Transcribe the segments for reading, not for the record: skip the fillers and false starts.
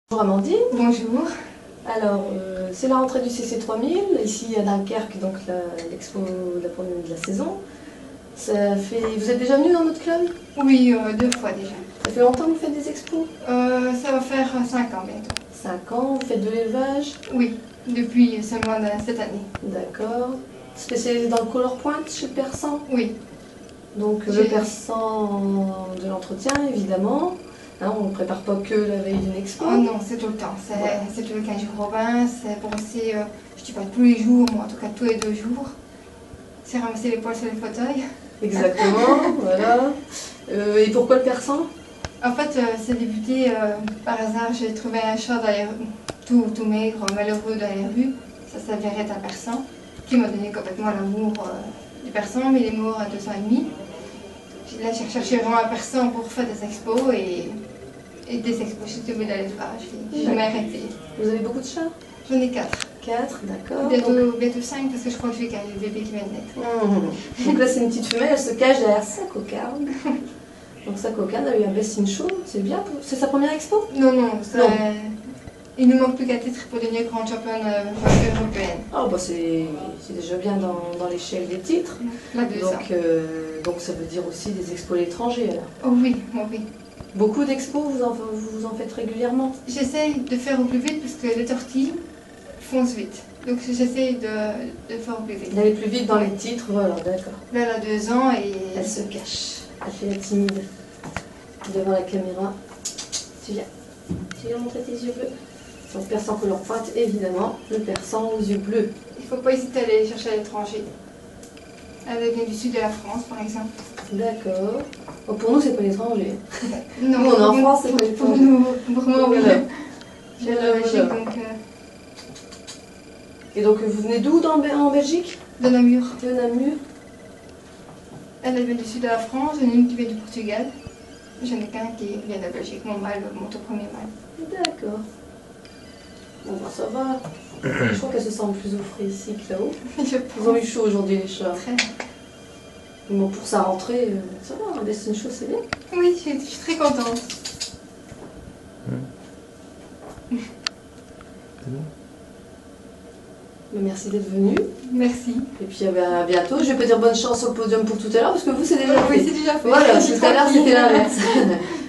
Bonjour Amandine. Bonjour. Alors, c'est la rentrée du CC 3000, ici à Dunkerque, donc l'expo de la saison. Vous êtes déjà venu dans notre club? Oui, 2 fois déjà. Ça fait longtemps que vous faites des expos? Ça va faire 5 ans bientôt. 5 ans, vous faites de l'élevage? Oui, depuis seulement cette année. D'accord. Spécialisé dans le color point chez le persan? Oui. Donc le persan de l'entretien, évidemment. Hein, on ne prépare pas que la veille d'une expo. Oh non, c'est tout le temps. C'est tous les 15 jours au bain, c'est pour aussi, je dis pas tous les jours, mais en tout cas tous les 2 jours. C'est ramasser les poils sur les fauteuils. Exactement, voilà. Et pourquoi le persan? En fait, c'est débuté par hasard. J'ai trouvé un chat dans les rues, tout maigre, malheureux dans les rues. Ça s'avérait être un persan qui m'a donné complètement l'amour du persan, mais il est mort à 2 ans et demi. Là, j'ai recherché vraiment un persan pour faire des expos et des expos. Je suis tombée dans l'élevage. J'ai jamais arrêté. Vous avez beaucoup de chats? J'en ai 4. 4, d'accord. Bientôt 5 parce que je crois que j'ai qu'un bébé qui vient de naître. Donc là, c'est une petite femelle, elle se cache derrière sa cocarde. Donc sa cocarde a eu un best in show, c'est bien. C'est sa première expo? Non. Il ne manque plus qu'un titre pour devenir grande championne européenne. Ah bah c'est déjà bien dans l'échelle des titres. La 2 ans. Donc ça veut dire aussi des expos à l'étranger alors. Oh oui. Beaucoup d'expos, vous en faites régulièrement? J'essaye de faire au plus vite parce que les tortilles foncent vite. Donc j'essaye de faire au plus vite. D'aller plus vite dans les titres, voilà, d'accord. Là, elle a 2 ans et... Elle se cache, elle fait la timide devant la caméra. Tu viens montrer tes yeux bleus. Donc persan couleur pointe, évidemment, le persan aux yeux bleus. Il ne faut pas hésiter à aller les chercher à l'étranger. Elle vient du sud de la France, par exemple. D'accord. Bon, pour nous, c'est pas l'étranger. Non, nous, on est en France, c'est pas pour l'étranger. nous, vraiment, oui. Voilà. J'ai la Belgique, donc... Et donc, vous venez d'où en Belgique? De Namur. De Namur. Elle vient du sud de la France, j'en ai une qui vient du Portugal. J'en ai qu'un qui vient de la Belgique, mon mâle, mon tout premier mâle. D'accord. Bon, bah ça va. Je crois qu'elle se sent plus au frais ici que là-haut. Ils ont eu chaud aujourd'hui, les chats. Très. Bon, pour sa rentrée, ça va, un destin chaud, c'est bien. Oui, je suis très contente. C'est bon. Merci d'être venu. Merci. Et puis à bientôt. Je vais pas dire bonne chance sur le podium pour tout à l'heure, parce que vous, c'est déjà fait. Oui, c'est déjà fait. Voilà, tout à l'heure, c'était l'inverse.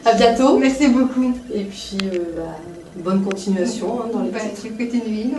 À bientôt. Merci beaucoup. Et puis, bonne continuation hein, dans les Bah, titres. je vais péter une nuit,